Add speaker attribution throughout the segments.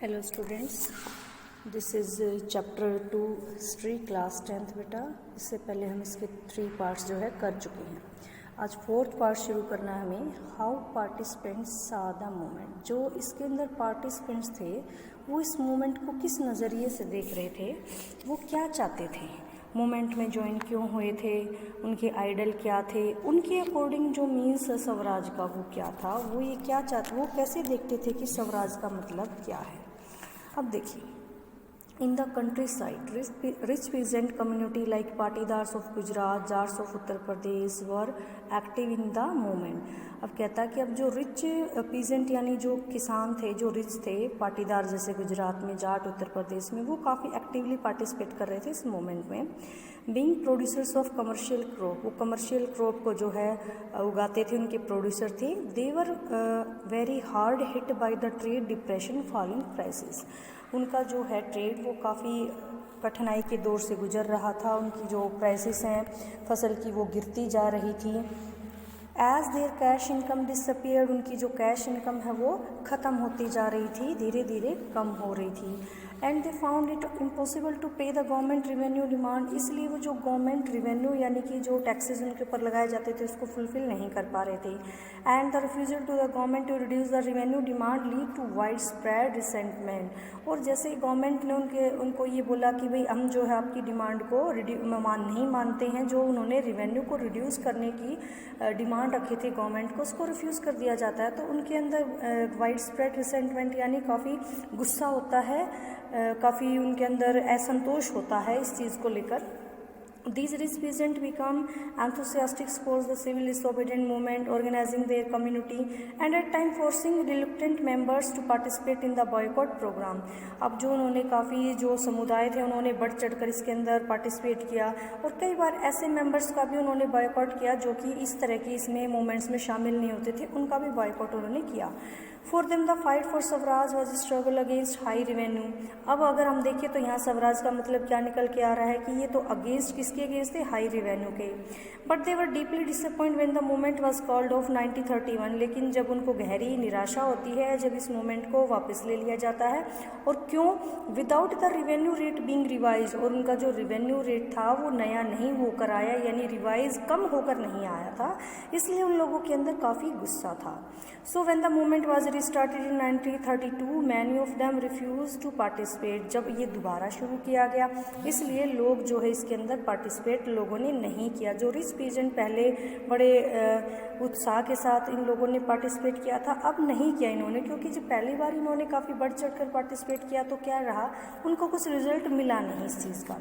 Speaker 1: Hello students, this is chapter 2 history class 10th बेटा। इससे पहले हम इसके 3 पार्ट्स जो है कर चुके हैं। आज 4th पार्ट शुरू करना है हमें। हाउ पार्टिसिपेंट्स सा द मूवमेंट। जो इसके अंदर पार्टिसिपेंट्स थे वो इस मूवमेंट को किस नज़रिए से देख रहे थे, वो क्या चाहते थे, मूवमेंट में ज्वाइन क्यों हुए थे, उनके आइडल क्या थे, उनके अकॉर्डिंग जो मीन्स स्वराज का वो क्या था, वो ये क्या चाहते, वो कैसे देखते थे कि स्वराज का मतलब क्या है। अब देखिए, in the countryside rich peasant community like Patidars of Gujarat, Jats of Uttar Pradesh were active in the movement. अब कहता है कि अब जो रिच पीजेंट यानी जो किसान थे, जो रिच थे, पाटीदार जैसे गुजरात में, जाट उत्तर प्रदेश में, वो काफ़ी एक्टिवली पार्टिसिपेट कर रहे थे इस मूवमेंट में। Being producers of commercial crop, वो कमर्शियल क्रॉप को जो है उगाते थे, उनके प्रोड्यूसर थे। They were very hard hit by the trade depression falling prices. उनका जो है ट्रेड वो काफ़ी कठिनाई के दौर से गुजर रहा था। उनकी जो प्राइसेस हैं फसल की वो गिरती जा रही थी। As their cash income disappeared, उनकी जो कैश इनकम है वो ख़त्म होती जा रही थी, धीरे धीरे कम हो रही थी। And they found it impossible to pay the government revenue demand, इसलिए वो जो गवर्नमेंट रिवेन्यू यानी कि जो टैक्सेस उनके ऊपर लगाए जाते थे उसको फुलफिल नहीं कर पा रहे थे। And the refusal to the government to reduce the revenue demand lead to wide spread resentment. और जैसे गवर्नमेंट ने उनको ये बोला कि भाई हम जो है आपकी डिमांड को नहीं मानते हैं, जो उन्होंने रिवेन्यू को रिड्यूस करने की डिमांड रखी थी गवर्नमेंट को, उसको रिफ्यूज़ कर दिया जाता है। तो उनके अंदर वाइड स्प्रेड रिसेंटमेंट यानी काफ़ी गुस्सा होता है, काफ़ी उनके अंदर असंतोष होता है इस चीज़ को लेकर। These rich peasants become enthusiastic towards the civil disobedient movement, organizing their community and at time forcing reluctant members to participate in the boycott program। अब जो उन्होंने काफ़ी जो समुदाय थे उन्होंने बढ़ चढ़कर इसके अंदर पार्टिसिपेट किया और कई बार ऐसे मेंबर्स का भी उन्होंने बॉयकॉट किया जो कि इस तरह की इसमें मूवमेंट्स में शामिल नहीं होते थे, उनका भी बॉयकॉट उन्होंने किया। For them the fight for Swaraj was struggle against high revenue. अब अगर हम देखें तो यहाँ स्वराज का मतलब क्या निकल के आ रहा है कि ये तो अगेंस्ट किसके अगेंस्ट थे, हाई रेवेन्यू के। But they were deeply disappoint when the movement was called off 1931। लेकिन जब उनको गहरी निराशा होती है जब इस मूवमेंट को वापस ले लिया जाता है, और क्यों, without the revenue rate being revise, और उनका जो रिवेन्यू रेट था वो नया नहीं होकर आया, यानी रिवाइज कम होकर नहीं आया था, इसलिए उन लोगों के अंदर काफ़ी गुस्सा था। So when the movement was restarted in 1932 many of them refuse to participate. जब ये दोबारा शुरू किया गया इसलिए लोग जो है इसके अंदर पार्टिसिपेट लोगों ने नहीं किया। जो रिच पीजेंट पहले बड़े उत्साह के साथ इन लोगों ने पार्टिसिपेट किया था, अब नहीं किया इन्होंने, क्योंकि जब पहली बार इन्होंने काफ़ी बढ़ चढ़ कर पार्टिसिपेट किया तो क्या रहा, उनको कुछ रिजल्ट मिला नहीं इस चीज़ का।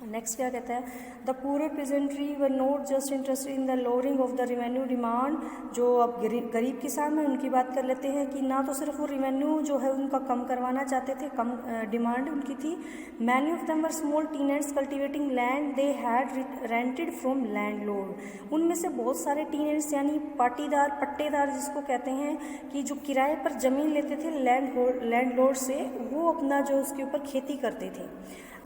Speaker 1: नेक्स्ट क्या कहता है, the poor peasantry were not just interested in the lowering of the revenue demand. जो अब गरीब किसान हैं उनकी बात कर लेते हैं कि ना तो सिर्फ वो रिवेन्यू जो है उनका कम करवाना चाहते थे, कम डिमांड उनकी थी। Many of them were small tenants cultivating land they had rented from landlord. उनमें से बहुत सारे टीनेंट्स यानी पाटीदार, पट्टेदार जिसको कहते हैं, कि जो किराए पर ज़मीन लेते थे लैंडलॉर्ड से, वो अपना जो उसके ऊपर खेती करते थे।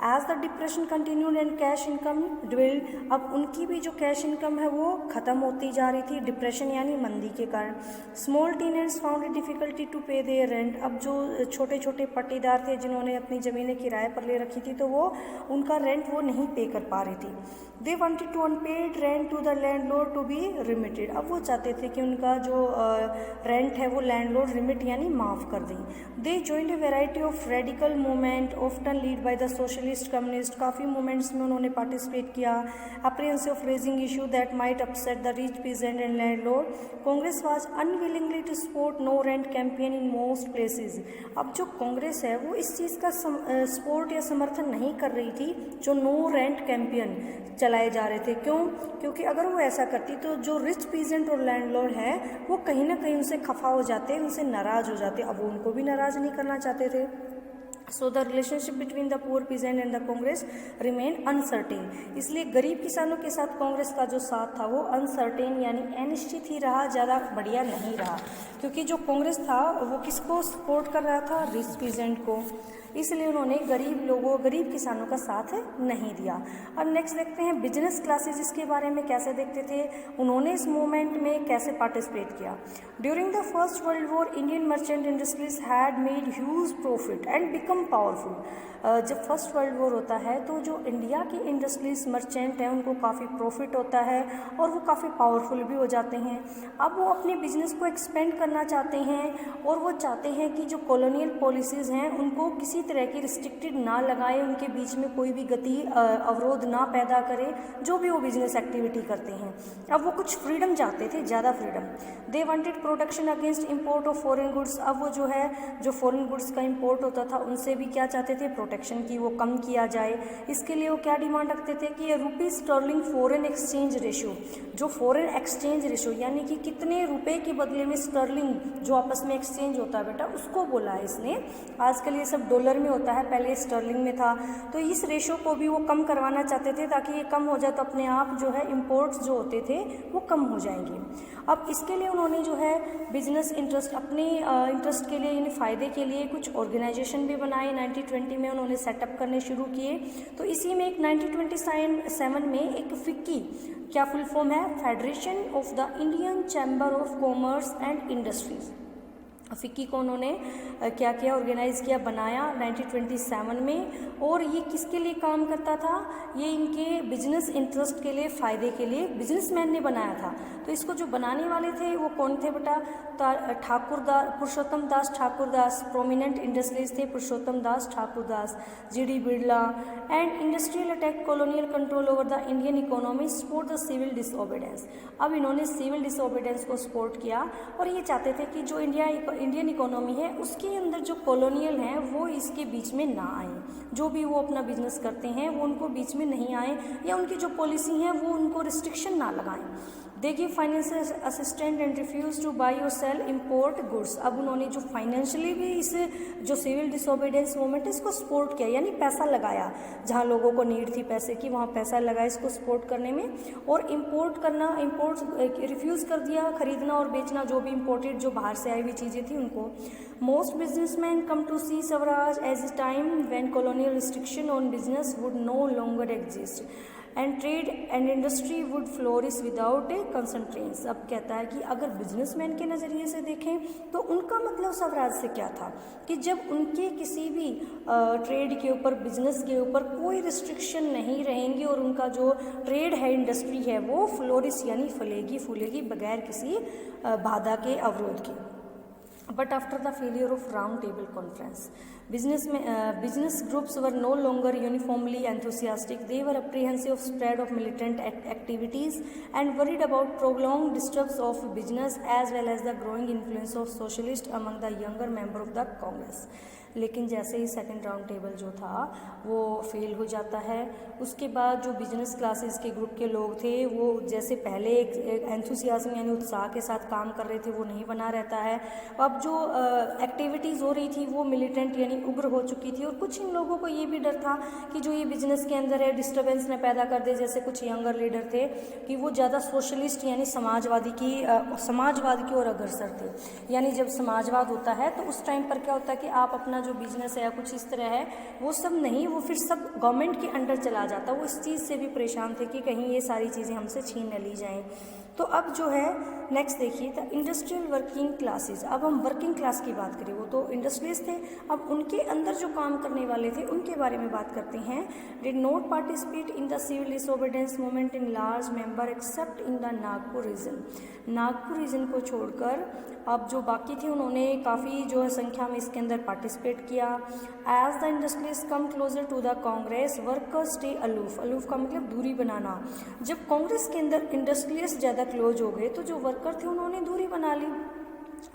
Speaker 1: As the depression continued and cash income dwindled, अब उनकी भी जो कैश इनकम है वो ख़त्म होती जा रही थी, डिप्रेशन यानी मंदी के कारण। Small tenants found it difficulty to pay their rent, अब जो छोटे छोटे पट्टीदार थे जिन्होंने अपनी ज़मीनें किराए पर ले रखी थी तो वो उनका रेंट वो नहीं पे कर पा रही थी। They wanted to unpaid rent to the landlord to be remitted, अब वो चाहते थे कि उनका जो रेंट है वो लैंडलॉर्ड रिमिट यानी माफ़ कर दें। They joined a variety of radical movement often led by the socialist communist, काफ़ी मूवमेंट्स में उन्होंने पार्टिसिपेट किया। Appearance of raising issue that might upset the rich peasant and landlord. Congress was unwillingly to support no rent campaign in most places. अब जो कांग्रेस है वो इस चीज़ का सपोर्ट या समर्थन नहीं कर रही थी जो नो रेंट कैंपेन चलाए जा रहे थे। क्यों? क्योंकि अगर वो ऐसा करती तो जो रिच पीजेंट और लैंडलॉर्ड है वो कहीं ना कहीं उनसे खफा हो जाते, उनसे नाराज़ हो जाते। अब वो उनको भी नाराज़ नहीं करना चाहते थे। So the relationship between the poor peasant and the Congress remain uncertain. इसलिए गरीब किसानों के साथ कांग्रेस का जो साथ था वो अनसर्टेन यानी अनिश्चित ही रहा, ज़्यादा बढ़िया नहीं रहा, क्योंकि जो कांग्रेस था वो किसको सपोर्ट कर रहा था, रिच पीजेंट को, इसलिए उन्होंने गरीब किसानों का साथ नहीं दिया। अब नेक्स्ट देखते हैं बिजनेस क्लासेज, इसके बारे में कैसे देखते थे, उन्होंने इस मूवमेंट में कैसे पार्टिसिपेट किया। During the first world war Indian merchant industries had made huge profit and become powerful. जब फर्स्ट वर्ल्ड वॉर होता है तो जो इंडिया की इंडस्ट्रीज मर्चेंट हैं उनको काफ़ी प्रॉफिट होता है और वो काफ़ी पावरफुल भी हो जाते हैं। अब वो अपने बिजनेस को एक्सपेंड करना चाहते हैं और वो चाहते हैं कि जो कॉलोनियल पॉलिसीज़ हैं उनको किसी तरह की रिस्ट्रिक्टेड ना लगाए, उनके बीच में कोई भी गति अवरोध ना पैदा करे जो भी वो बिजनेस एक्टिविटी करते हैं। अब वो कुछ फ्रीडम चाहते थे, ज़्यादा freedom. They wanted protection against import of foreign goods. अब वो जो है जो फॉरेन गुड्स का इम्पोर्ट होता था उनसे भी क्या चाहते थे, प्रोटेक्शन की वो कम किया जाए। इसके लिए वो क्या डिमांड रखते थे कि रुपी स्टर्लिंग फॉरेन एक्सचेंज रेशियो, जो फॉरेन एक्सचेंज रेशियो यानी कि कितने रुपए के बदले में स्टर्लिंग जो आपस में एक्सचेंज होता है बेटा, उसको बोला है इसने। आजकल ये सब डॉलर में होता है, पहले स्टर्लिंग में था, तो इस रेशियो को भी वो कम करवाना चाहते थे ताकि ये कम हो जाए तो अपने आप जो है इम्पोर्ट्स जो होते थे वो कम हो जाएंगे। अब इसके लिए उन्होंने जो है बिजनेस इंटरेस्ट अपने इंटरेस्ट के लिए यानी फ़ायदे के लिए कुछ ऑर्गेनाइजेशन भी बनाए। 1920 में उन्होंने सेटअप करने शुरू किए। तो इसी में एक 1927 में एक फिक्की, क्या फुल फॉर्म है, federation of the Indian chamber of commerce and industries. FICCI को उन्होंने क्या किया, ऑर्गेनाइज किया, बनाया 1927 में। और ये किसके लिए काम करता था, ये इनके बिजनेस इंटरेस्ट के लिए, फ़ायदे के लिए बिजनेसमैन ने बनाया था। तो इसको जो बनाने वाले थे वो कौन थे बेटा, पुरुषोत्तम दास ठाकुरदास, प्रोमिनेंट इंडस्ट्रियलिस्ट थे Purushottam Das Thakurdas, GD Birla. And industrial attack colonial control over the Indian economy, support the civil disobedience. अब इन्होंने सिविल डिसओबीडेंस को सपोर्ट किया और ये चाहते थे कि जो इंडियन इकोनॉमी है उसके अंदर जो कॉलोनियल हैं वो इसके बीच में ना आए, जो भी वो अपना बिजनेस करते हैं वो उनको बीच में नहीं आए, या उनकी जो पॉलिसी है वो उनको रिस्ट्रिक्शन ना लगाएं। They give financial assistant and refuse to buy और सेल इम्पोर्ट गुड्स। अब उन्होंने जो फाइनेंशियली भी इस जो सिविल डिसओबीडेंस मूवमेंट इसको सपोर्ट किया, यानी पैसा लगाया, जहाँ लोगों को नीड थी पैसे की वहाँ पैसा लगाया इसको सपोर्ट करने में। और इम्पोर्ट रिफ्यूज़ कर दिया खरीदना और बेचना जो भी इम्पोर्टेड जो बाहर से आई हुई चीज़ें थी उनको। Most businessman come to see swaraj as a time when colonial restriction on business would no longer exist and trade and industry would flourish without a constraints. अब कहता है कि अगर बिजनेसमैन के नज़रिए से देखें तो उनका मतलब स्वराज से क्या था कि जब उनके किसी भी ट्रेड के ऊपर, बिजनेस के ऊपर कोई रिस्ट्रिक्शन नहीं रहेंगी और उनका जो ट्रेड है, इंडस्ट्री है, वो फ्लोरिश यानी फलेगी फूलेगी बगैर किसी बाधा के, अवरोध के। But after the failure of Round Table Conference, business groups were no longer uniformly enthusiastic. They were apprehensive of spread of militant activities and worried about prolonged disturbance of business as well as the growing influence of socialists among the younger member of the Congress. लेकिन जैसे ही second round table जो था वो fail हो जाता है, उसके बाद जो बिजनेस क्लासेस के ग्रुप के लोग थे वो जैसे पहले एक एंथुसियाज्म यानी उत्साह के साथ काम कर रहे थे वो नहीं बना रहता है। अब जो एक्टिविटीज़ हो रही थी वो मिलिटेंट यानी उग्र हो चुकी थी। और कुछ इन लोगों को ये भी डर था कि जो ये बिजनेस के अंदर है डिस्टर्बेंस न पैदा कर दे, जैसे कुछ यंगर लीडर थे कि वो ज़्यादा सोशलिस्ट यानी समाजवाद की ओर अग्रसर थे। यानी जब समाजवाद होता है तो उस टाइम पर क्या होता है कि आप अपना जो बिजनेस है या कुछ इस तरह है वो सब नहीं, वो फिर सब गवर्नमेंट के अंडर चला जाता। वो इस चीज़ से भी परेशान थे कि कहीं ये सारी चीज़ें हमसे छीन न ली जाएं। तो अब जो है नेक्स्ट देखिए द इंडस्ट्रियल वर्किंग क्लासेस। अब हम वर्किंग क्लास की बात करें, वो तो इंडस्ट्रीज थे, अब उनके अंदर जो काम करने वाले थे उनके बारे में बात करते हैं। Did not participate in the civil disobedience movement in large member except in the Nagpur region. Nagpur region को छोड़कर अब जो बाकी थे उन्होंने काफ़ी जो है संख्या में इसके अंदर पार्टिसिपेट किया। As the industries come closer to the Congress workers stay aloof. Aloof का मतलब दूरी बनाना। जब कांग्रेस के अंदर इंडस्ट्रियलिस्ट ज़्यादा क्लोज हो गए तो जो वर्कर थे उन्होंने दूरी बना ली।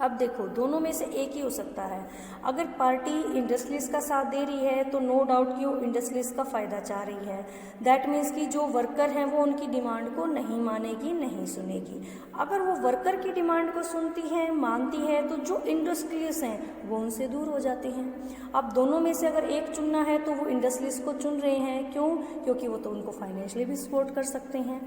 Speaker 1: अब देखो दोनों में से एक ही हो सकता है। अगर पार्टी इंडस्ट्रियलिस्ट का साथ दे रही है तो नो डाउट कि वो इंडस्ट्रियलिस्ट का फ़ायदा चाह रही है। दैट मीन्स कि जो वर्कर हैं वो उनकी डिमांड को नहीं मानेगी, नहीं सुनेगी। अगर वो वर्कर की डिमांड को सुनती है, मानती है, तो जो इंडस्ट्रियलिस्ट हैं वो उनसे दूर हो जाते हैं। अब दोनों में से अगर एक चुनना है तो वो इंडस्ट्रियलिस्ट को चुन रहे हैं। क्यों? क्योंकि वो तो उनको फाइनेंशियली भी सपोर्ट कर सकते हैं।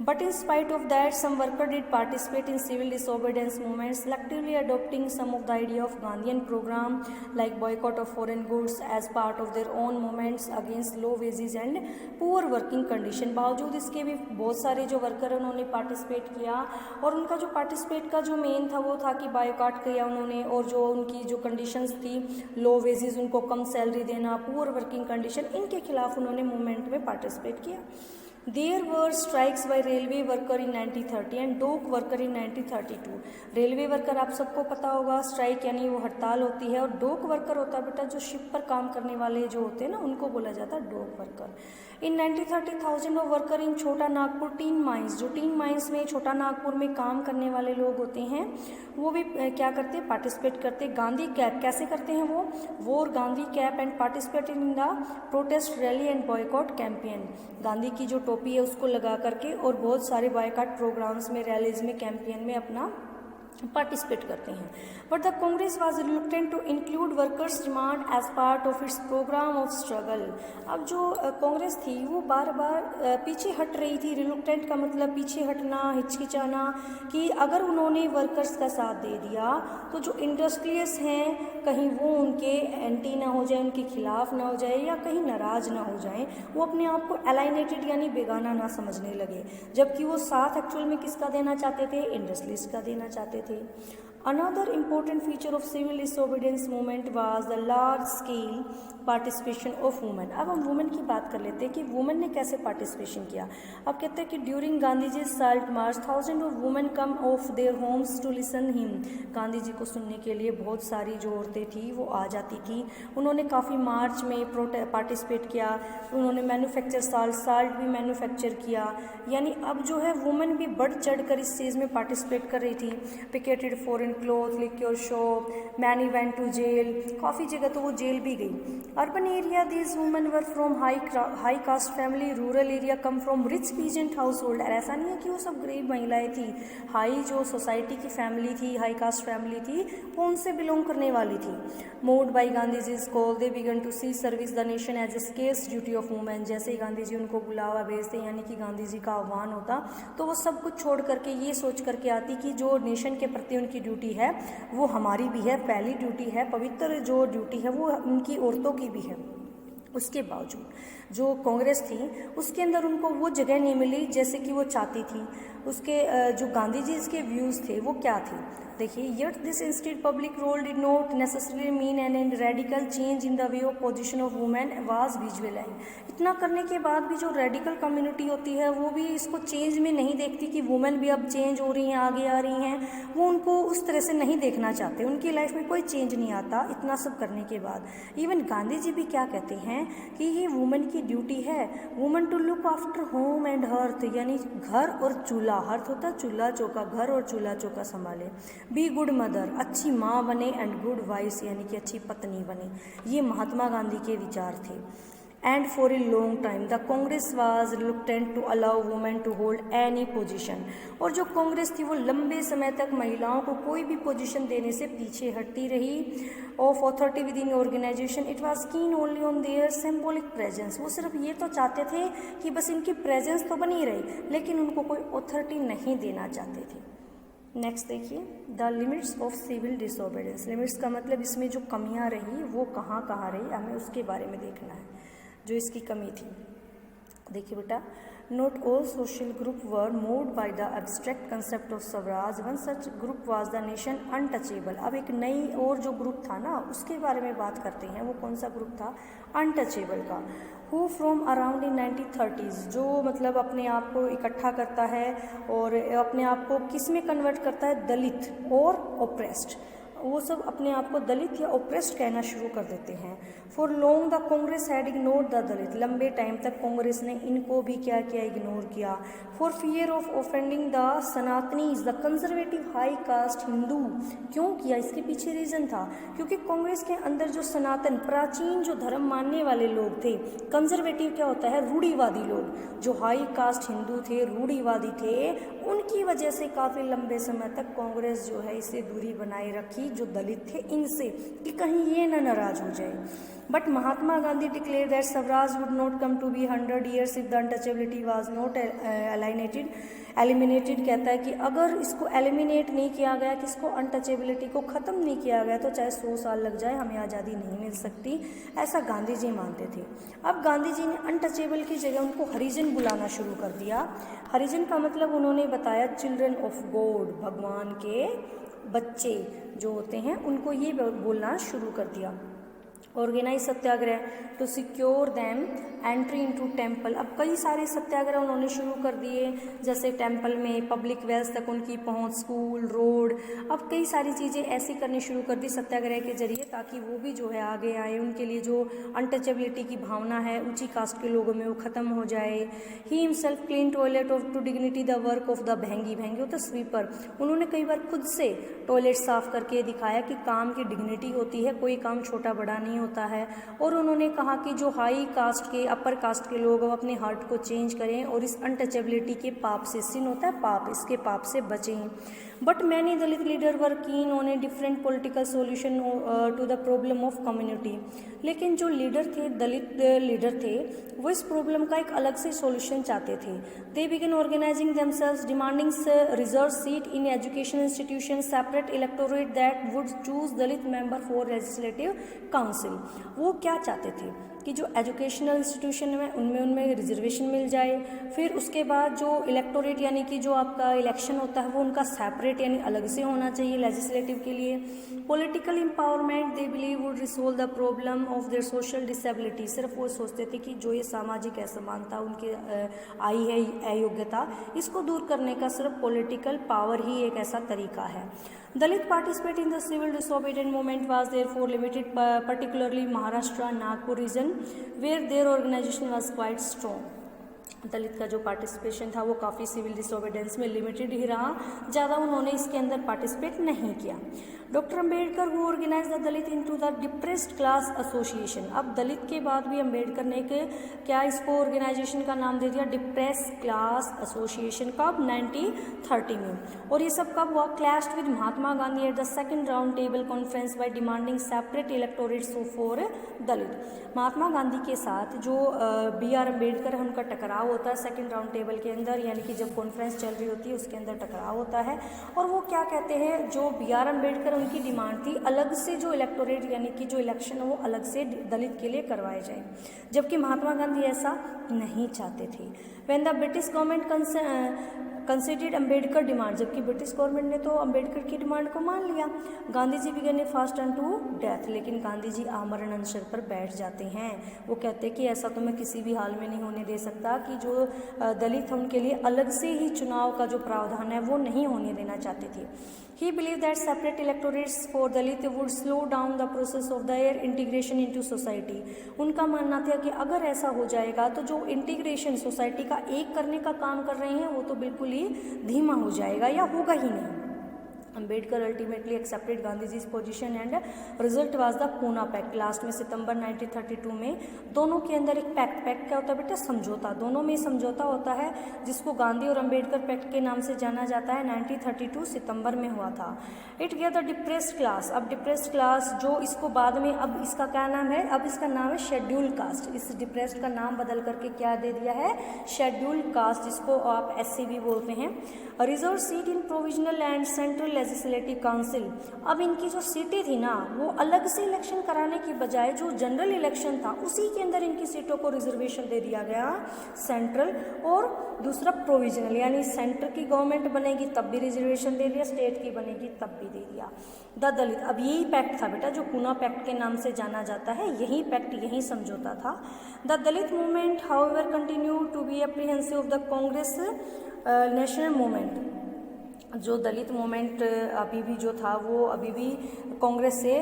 Speaker 1: But in spite of that some worker did participate in civil disobedience movement, selectively adopting some of the idea of Gandhian program like boycott of foreign goods as part of their own movements against low wages and poor working condition। बावजूद इसके भी बहुत सारे जो worker हैं उन्होंने participate किया, और उनका जो पार्टिसिपेट का जो मेन था वो था कि बायकॉट किया उन्होंने, और जो उनकी जो कंडीशंस थी, लो वेजेस, उनको कम सैलरी देना, पुअर वर्किंग कंडीशन, इनके खिलाफ उन्होंने मूवमेंट में पार्टिसिपेट किया। There were strikes by railway worker in 1930 and dock worker in 1932। Railway worker आप सबको पता होगा, स्ट्राइक यानी वो हड़ताल होती है, और डोक वर्कर होता है बेटा जो शिप पर काम करने वाले जो होते हैं ना, उनको बोला जाता है डोक worker. In 1930,000 of worker in छोटा नागपुर टीन माइंस, जो टीन माइंस में छोटा नागपुर में काम करने वाले लोग होते हैं वो भी क्या करते हैं, पार्टिसिपेट करते हैं। गांधी कैप कैसे करते हैं वो वोर Gandhi cap and participate in the protest rally and boycott campaign. Gandhi की जो टोपी है उसको लगा करके और बहुत सारे बॉयकॉट प्रोग्राम्स में, रैलीज में, कैंपेन में अपना पार्टिसिपेट करते हैं। But the Congress was reluctant to include workers demand as part of its program of struggle. अब जो कांग्रेस थी वो बार बार पीछे हट रही थी। रिलुक्टेंट का मतलब पीछे हटना, हिचकिचाना, कि अगर उन्होंने वर्कर्स का साथ दे दिया तो जो इंडस्ट्रियलिस्ट हैं कहीं वो उनके एंटी ना हो जाए, उनके खिलाफ ना हो जाए, या कहीं नाराज ना हो जाए, वो अपने आप को एलाइनेटेड यानी बेगाना ना समझने लगे, जबकि वो साथ एक्चुअल में किसका देना चाहते थे, इंडस्ट्रियलिस्ट का देना चाहते थे। Another important feature of civil disobedience movement was the large scale participation of women। अब हम वुमेन की बात कर लेते हैं कि वुमेन ने कैसे पार्टिसिपेशन किया। अब कहते हैं कि during Gandhi ji salt march thousand of women come of their homes to listen him. Gandhi ji को सुनने के लिए बहुत सारी जो औरतें थी वो आ जाती थी। उन्होंने काफ़ी मार्च में पार्टिसिपेट किया। उन्होंने मैन्युफैक्चर साल्ट भी मैन्युफैक्चर किया। यानी अब जो है वुमेन भी बढ़ चढ़ कर इस चीज़ में पार्टिसिपेट कर रही थी। Picketed foreign cloth, liquor shop, many went to jail, काफ़ी जगह तो वो जेल भी गई। Urban area these women were from high caste family, rural area come from rich peasant household. ऐसा नहीं है कि वो सब गरीब महिलाएं थी, हाई जो सोसाइटी की फैमिली थी, हाई कास्ट फैमिली थी, वो उनसे बिलोंग करने वाली थी। Moved by Gandhi ji call they began to see service the nation as a sacred duty of women. जैसे ही गांधी जी उनको बुलावा भेजते यानी कि गांधी जी का आह्वान होता तो वो सब कुछ छोड़ करके ये सोच करके आती कि जो नेशन के प्रति उनकी ड्यूटी है वो हमारी भी है, पहली ड्यूटी है, पवित्र जो ड्यूटी है वो उनकी औरतों की भी है। उसके बावजूद जो कांग्रेस थी उसके अंदर उनको वो जगह नहीं मिली जैसे कि वो चाहती थी। उसके जो गांधी जी इसके व्यूज़ थे वो क्या थे, देखिए, yet this instead public role did not necessarily mean an radical change in the way of position of women was visualized। इतना करने के बाद भी जो रेडिकल कम्युनिटी होती है वो भी इसको चेंज में नहीं देखती कि वुमेन भी अब चेंज हो रही हैं, आगे आ रही हैं, वो उनको उस तरह से नहीं देखना चाहते। उनकी लाइफ में कोई चेंज नहीं आता इतना सब करने के बाद। इवन गांधी जी भी क्या कहते हैं कि ये वुमेन की ड्यूटी है, women to look after home and hearth, यानी घर और चूल्हा, हर्थ होता है चूल्हा चौका, घर और चूल्हा चौका संभाले। बी गुड मदर, अच्छी माँ बने, एंड गुड वाइफ यानी कि अच्छी पत्नी बने। ये महात्मा गांधी के विचार थे। And for a long time the Congress was reluctant to allow women to hold any position. और जो कांग्रेस थी वो लंबे समय तक महिलाओं को कोई भी पोजीशन देने से पीछे हटती रही। Of authority within organization it was keen only on their symbolic presence. वो सिर्फ ये तो चाहते थे कि बस इनकी प्रेजेंस तो बनी रही, लेकिन उनको कोई अथॉरिटी नहीं देना चाहते थे। नेक्स्ट देखिए, the limits of civil disobedience. Limits का मतलब इसमें जो कमियां रही वो कहाँ कहाँ रही, हमें उसके बारे में देखना है, जो इसकी कमी थी। देखिए बेटा, not all social group were moved by the abstract concept of Swaraj, one such group was the nation untouchable. अब एक नई और जो ग्रुप था ना उसके बारे में बात करते हैं। वो कौन सा ग्रुप था, अनटचेबल का। Who from around in 1930s, जो मतलब अपने आप को इकट्ठा करता है और अपने आप को किस में कन्वर्ट करता है, दलित और ओप्रेस्ड, वो सब अपने आप को दलित या ओप्रेस्ड कहना शुरू कर देते हैं। For long the Congress had ignored the Dalit, लंबे टाइम तक कांग्रेस ने इनको भी क्या किया, इग्नोर किया। For fear of offending the Sanatanis the conservative high caste Hindu, क्यों किया, इसके पीछे रीजन था क्योंकि कांग्रेस के अंदर जो सनातन प्राचीन जो धर्म मानने वाले लोग थे, कंजर्वेटिव क्या होता है, रूढ़िवादी लोग, जो हाई कास्ट हिंदू थे, रूढ़िवादी थे, उनकी वजह से काफ़ी लंबे समय तक कांग्रेस जो है इससे दूरी बनाए रखी जो दलित थे इनसे, कि कहीं ये ना नाराज हो जाए। But Mahatma Gandhi declare that swaraj would not come to be 100 years if the untouchability was not eliminated. कहता है कि अगर इसको एलिमिनेट नहीं किया गया, कि इसको अनटचेबिलिटी को ख़त्म नहीं किया गया, तो चाहे 100 साल लग जाए हमें आज़ादी नहीं मिल सकती, ऐसा गांधी जी मानते थे। अब गांधी जी ने अनटचेबल की जगह उनको हरिजन बुलाना शुरू कर दिया। हरिजन का मतलब उन्होंने बताया चिल्ड्रन ऑफ गॉड, भगवान के बच्चे जो होते हैं उनको ये बोलना शुरू कर दिया। Organize satyagraha to secure them entry into temple, अब कई सारे सत्याग्रह उन्होंने शुरू कर दिए, जैसे टेम्पल में पब्लिक वेल्थ तक उनकी पहुंच, स्कूल, रोड, अब कई सारी चीज़ें ऐसी करनी शुरू कर दी सत्याग्रह के जरिए, ताकि वो भी जो है आगे आए, उनके लिए जो अनटचेबिलिटी की भावना है ऊंची कास्ट के लोगों में वो ख़त्म हो जाए। He himself clean toilet of to dignity the work of the bhangi, भैंगी होता स्वीपर, उन्होंने कई बार खुद से टॉयलेट साफ करके दिखाया कि काम की डिग्निटी होती है, कोई काम छोटा बड़ा नहीं होता है। और उन्होंने कहा कि जो हाई कास्ट के, अपर कास्ट के लोग अपने हार्ट को चेंज करें और इस अनटचेबिलिटी के पाप से, सिन होता है पाप, इसके पाप से बचें। But many Dalit leader were keen on a different political solution to the problem of community, लेकिन जो लीडर थे, दलित लीडर थे, वो इस प्रॉब्लम का एक अलग से सॉल्यूशन चाहते थे। They began organizing themselves demanding reserve seat in education institution, separate electorate that would choose Dalit member for legislative council. वो क्या चाहते थे कि जो एजुकेशनल इंस्टीट्यूशन में उनमें रिजर्वेशन मिल जाए, फिर उसके बाद जो इलेक्टोरेट यानी कि जो आपका इलेक्शन होता है वो उनका सेपरेट यानी अलग से होना चाहिए लेजिस्लेटिव के लिए। Political empowerment they believe would resolve the problem of their social disability, सिर्फ वो सोचते थे कि जो ये सामाजिक असमानता उनके आई है, अयोग्यता, इसको दूर करने का सिर्फ पॉलिटिकल पावर ही एक ऐसा तरीका है। Dalit participate in the civil disobedient movement was therefore limited, particularly Maharashtra, Nagpur region, where their organization was quite strong. दलित का जो पार्टिसिपेशन था वो काफ़ी सिविल डिसोबीडियंस में लिमिटेड ही रहा, ज़्यादा उन्होंने इसके अंदर पार्टिसिपेट नहीं किया। डॉक्टर अंबेडकर वो organize the Dalit into the depressed class association, अब दलित के बाद भी अंबेडकर ने क्या इसको ऑर्गेनाइजेशन का नाम दे दिया, डिप्रेस्ड क्लास एसोसिएशन, कब 1930 में। और ये सब कब हुआ, clashed with Mahatma Gandhi at the second round table conference by demanding separate electorates for Dalit. Mahatma Gandhi के साथ जो BR अम्बेडकर है उनका टकराव होता है सेकंड राउंड टेबल के अंदर, यानी कि जब कॉन्फ्रेंस चल रही होती है उसके अंदर टकराव होता है। और वो क्या कहते हैं, जो BR अम्बेडकर उनकी डिमांड थी अलग से जो इलेक्टोरेट यानी कि जो इलेक्शन है वो अलग से दलित के लिए करवाए जाए, जबकि महात्मा गांधी ऐसा नहीं चाहते थे। When the British government considered Ambedkar demand, जबकि ब्रिटिश गवर्नमेंट ने तो अम्बेडकर की डिमांड को मान लिया। Gandhi ji began fast turn to death, लेकिन गांधी जी आमरण अनशन पर बैठ जाते हैं। वो कहते हैं कि ऐसा तो मैं किसी भी हाल में नहीं होने दे सकता कि जो दलित हैं उनके लिए अलग से ही चुनाव का जो प्रावधान है वो नहीं होने देना चाहते थे। He believed that separate electorates for Dalit would slow down the process of their integration into society. उनका मानना था कि अगर ऐसा हो जाएगा तो जो इंटीग्रेशन सोसाइटी का एक करने का काम कर रहे हैं वो तो बिल्कुल ही धीमा हो जाएगा या होगा ही नहीं। Ambedkar ultimately accepted Gandhiji's position and result was the Poona pact. Last में सितंबर 1932 में दोनों के अंदर एक पैक्ट क्या होता है बेटा, समझौता, दोनों में समझौता होता है जिसको गांधी और अम्बेडकर पैक्ट के नाम से जाना जाता है। 1932 सितंबर में हुआ था। इट गया द डिप्रेस्ड क्लास, अब डिप्रेस्ड क्लास जो इसको बाद में, अब इसका क्या नाम है, अब इसका नाम है शेड्यूल कास्ट। इस डिप्रेस्ड का नाम बदल करके क्या दे दिया है, शेड्यूल कास्ट, जिसको आप SC भी बोलते हैं। Reserve seat in provisional and central legislative council, अब इनकी जो सीटें थी ना वो अलग से इलेक्शन कराने की बजाय जो जनरल इलेक्शन था उसी के अंदर इनकी सीटों को रिजर्वेशन दे दिया गया, सेंट्रल और दूसरा प्रोविजनल, यानी सेंटर की गवर्नमेंट बनेगी तब भी रिजर्वेशन दे दिया, स्टेट की बनेगी तब भी दे दिया। द दलित, अब यही पैक्ट था बेटा जो पूना पैक्ट के नाम से जाना जाता है, यही पैक्ट, यही समझौता था। The Dalit movement however continue to be apprehensive of the Congress national movement, जो दलित मूवमेंट अभी भी जो था वो अभी भी कांग्रेस से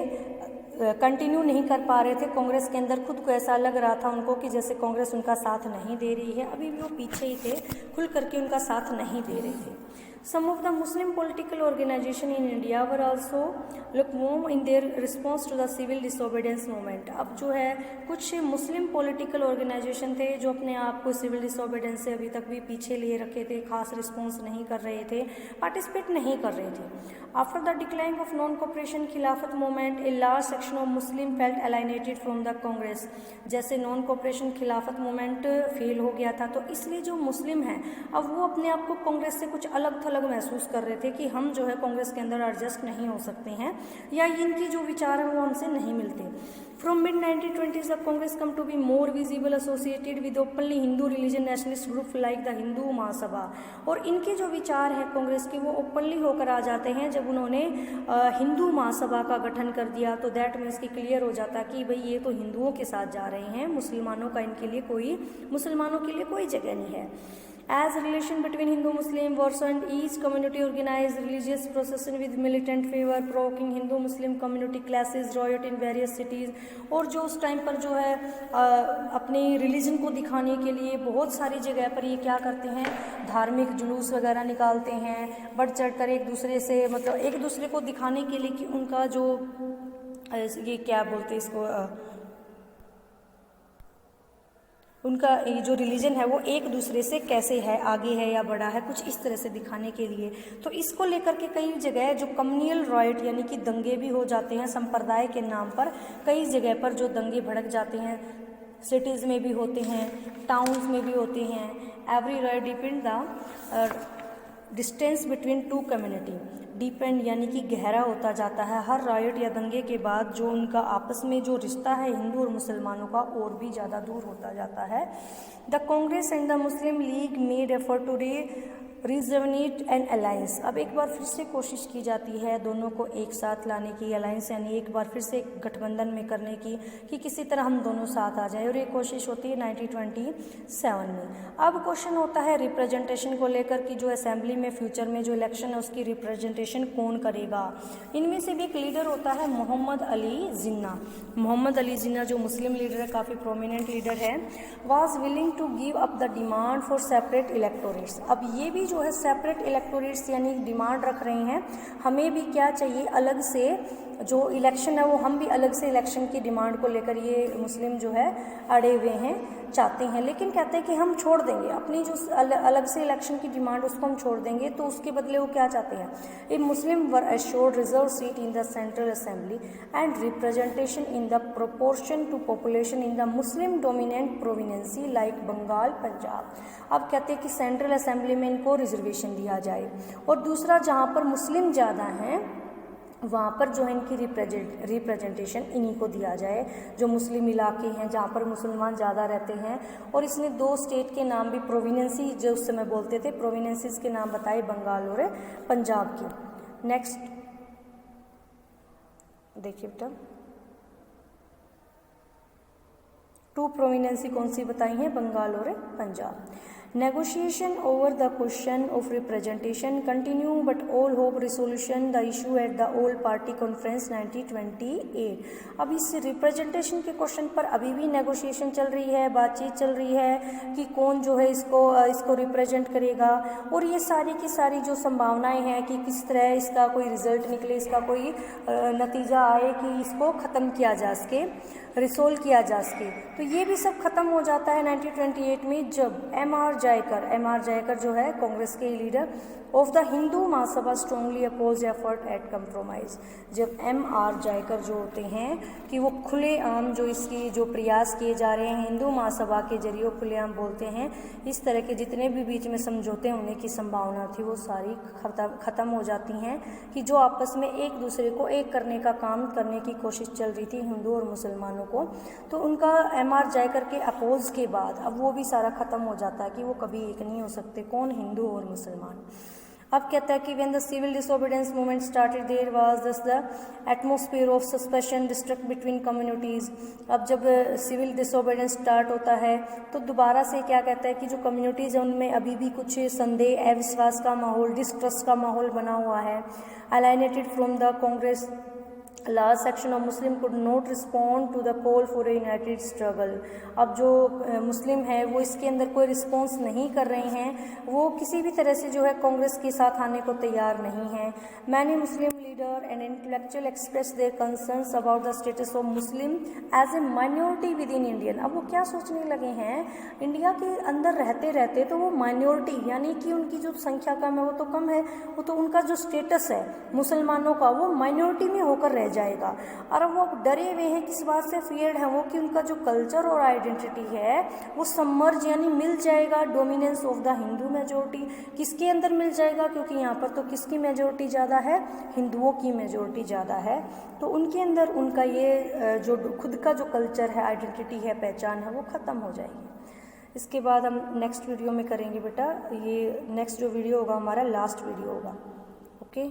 Speaker 1: कंटिन्यू नहीं कर पा रहे थे। कांग्रेस के अंदर खुद को ऐसा लग रहा था उनको कि जैसे कांग्रेस उनका साथ नहीं दे रही है, अभी भी वो पीछे ही थे, खुल करके उनका साथ नहीं दे रहे थे। Some of the Muslim political organization in India were also lukewarm in their response to the civil disobedience movement. अब जो है कुछ मुस्लिम पॉलिटिकल ऑर्गेनाइजेशन थे जो अपने आप को सिविल डिसोबीडियंस से अभी तक भी पीछे लिए रखे थे, खास रिस्पॉन्स नहीं कर रहे थे, पार्टिसिपेट नहीं कर रहे थे। After the decline of non cooperation Khilafat movement a large section of Muslim felt alienated from the Congress. जैसे non cooperation Khilafat movement fail हो गया था तो इसलिए जो मुस्लिम हैं अब वो अपने आप को कांग्रेस से कुछ अलग थलग महसूस कर रहे थे कि हम जो है कांग्रेस के अंदर एडजस्ट नहीं हो सकते हैं या इनकी जो विचार है वो हमसे नहीं मिलते। From mid 1920s the Congress come to be more visible associated with openly Hindu religion nationalist group like the Hindu Mahasabha. और इनके जो विचार हैं कांग्रेस के वो ओपनली होकर आ जाते हैं जब उन्होंने हिंदू महासभा का गठन कर दिया। तो दैट मीन्स कि क्लियर हो जाता कि भाई ये तो हिंदुओं के साथ जा रहे हैं, मुसलमानों के लिए कोई जगह नहीं है। As relation between Hindu-Muslim worsened, each community organized religious procession with militant favor, provoking Hindu-Muslim community clashes, riot in various cities। और जो उस टाइम पर जो है अपने रिलीजन को दिखाने के लिए बहुत सारी जगह पर ये क्या करते हैं, धार्मिक जुलूस वगैरह निकालते हैं, बढ़ चढ़कर एक दूसरे से मतलब एक दूसरे को दिखाने के लिए कि उनका जो ये क्या बोलते हैं इसको, उनका ये जो रिलीजन है वो एक दूसरे से कैसे है, आगे है या बड़ा है, कुछ इस तरह से दिखाने के लिए। तो इसको लेकर के कई जगह जो कम्युनल राइट यानी कि दंगे भी हो जाते हैं संप्रदाय के नाम पर, कई जगह पर जो दंगे भड़क जाते हैं, सिटीज़ में भी होते हैं, टाउन्स में भी होते हैं। Every right depend the distance between two community, depend यानी कि गहरा होता जाता है। हर राइट या दंगे के बाद जो उनका आपस में जो रिश्ता है हिंदू और मुसलमानों का और भी ज़्यादा दूर होता जाता है। The Congress and the Muslim league made effort to rejuvenate an alliance. अब एक बार फिर से कोशिश की जाती है दोनों को एक साथ लाने की, अलायंस यानी एक बार फिर से गठबंधन में करने की कि किसी तरह हम दोनों साथ आ जाए, और ये कोशिश होती है 1927 में। अब क्वेश्चन होता है रिप्रेजेंटेशन को लेकर कि जो असेंबली में फ्यूचर में जो इलेक्शन है उसकी रिप्रेजेंटेशन कौन करेगा। इनमें से भी एक लीडर होता है मोहम्मद अली जिन्ना। मोहम्मद अली जिन्ना जो मुस्लिम लीडर है, काफ़ी प्रोमिनेंट लीडर है, was willing to give up the demand for separate electorates. अब ये भी जो है सेपरेट इलेक्टोरेट्स यानी डिमांड रख रहे हैं, हमें भी क्या चाहिए, अलग से जो इलेक्शन है वो हम भी अलग से इलेक्शन की डिमांड को लेकर ये मुस्लिम जो है अड़े हुए हैं, चाहते हैं। लेकिन कहते हैं कि हम छोड़ देंगे अपनी जो अलग से इलेक्शन की डिमांड उसको हम छोड़ देंगे। तो उसके बदले वो क्या चाहते हैं, a Muslim were assured reserve seat in the central assembly and representation in the proportion to population in the Muslim dominant provinces like Bengal, Punjab. अब कहते हैं कि सेंट्रल असेंबली में इनको रिजर्वेशन दिया जाए, और दूसरा जहाँ पर मुस्लिम ज़्यादा हैं वहाँ पर जो है इनकी रिप्रेजेंटेशन इन्हीं को दिया जाए, जो मुस्लिम इलाके हैं जहाँ पर मुसलमान ज़्यादा रहते हैं। और इसने 2 स्टेट के नाम भी, प्रोविनेंसी जो उस समय बोलते थे, प्रोविनेंसीज के नाम बताए, बंगाल और पंजाब के। नेक्स्ट देखिए बेटा, 2 प्रोविनेंसी कौन सी बताई हैं, बंगाल और Punjab. Negotiation over the question of representation continue, but all hope resolution the issue at the All Party Conference 1928। अब इस रिप्रेजेंटेशन के क्वेश्चन पर अभी भी नेगोशिएशन चल रही है, बातचीत चल रही है कि कौन जो है इसको रिप्रेजेंट करेगा, और ये सारी की सारी जो संभावनाएं हैं कि किस तरह इसका कोई रिजल्ट निकले, इसका कोई नतीजा आए कि इसको ख़त्म किया जा सके, रिसोल्व किया जा सके। तो ये भी सब खत्म हो जाता है 1928 में, जब एम आर जायकर जो है कांग्रेस के leader of the Hindu Mahasabha strongly oppose effort at compromise. जब एम आर जायकर जो होते हैं कि वो खुलेआम जो इसकी जो प्रयास किए जा रहे हैं हिंदू महासभा के जरिए, खुलेआम बोलते हैं इस तरह के जितने भी बीच में समझौते होने की संभावना थी वो सारी ख़त्म हो जाती हैं, कि जो आपस में एक दूसरे को एक करने का काम करने की कोशिश चल रही थी हिंदू और मुसलमानों को, तो उनका एम आर जायकर के अपोज के बाद अब वो भी सारा ख़त्म हो जाता है कि वो कभी एक नहीं हो सकते, कौन, हिंदू और मुसलमान। अब कहता है कि when the civil disobedience movement started there was this the atmosphere of suspicion distrust between communities. अब जब सिविल डिसोबीडियंस स्टार्ट होता है तो दोबारा से क्या कहता है कि जो कम्युनिटीज़ हैं उनमें अभी भी कुछ संदेह, अविश्वास का माहौल, डिस्ट्रस्ट का माहौल बना हुआ है। Alienated from the Congress large section of Muslim could not respond to the call for a united struggle. अब जो मुस्लिम है वो इसके अंदर कोई रिस्पॉन्स नहीं कर रहे हैं, वो किसी भी तरह से जो है कांग्रेस के साथ आने को तैयार नहीं हैं। Many Muslim leader and intellectual express their concerns about the status of Muslim as a minority within Indian. अब वो क्या सोचने लगे हैं, इंडिया के अंदर रहते रहते तो वो माइनॉरिटी यानी कि उनकी जो संख्या कम है वो तो कम है, वो तो उनका जो स्टेटस है मुसलमानों का वो माइनॉरिटी में होकर रह जाएगा। और वो डरे हुए हैं, किस बात से फियर्ड है वो, कि उनका जो कल्चर और आइडेंटिटी है वो सबमर्ज यानी मिल जाएगा dominance of the Hindu majority. किसके अंदर मिल जाएगा, क्योंकि यहाँ पर तो किसकी मेजोरिटी ज़्यादा है, हिंदुओं की मेजोरिटी ज़्यादा है। तो उनके अंदर उनका ये जो खुद का जो कल्चर है, आइडेंटिटी है, पहचान है, वो ख़त्म हो जाएगी। इसके बाद हम नेक्स्ट वीडियो में करेंगे बेटा, ये नेक्स्ट जो वीडियो होगा हमारा लास्ट वीडियो होगा। ओके।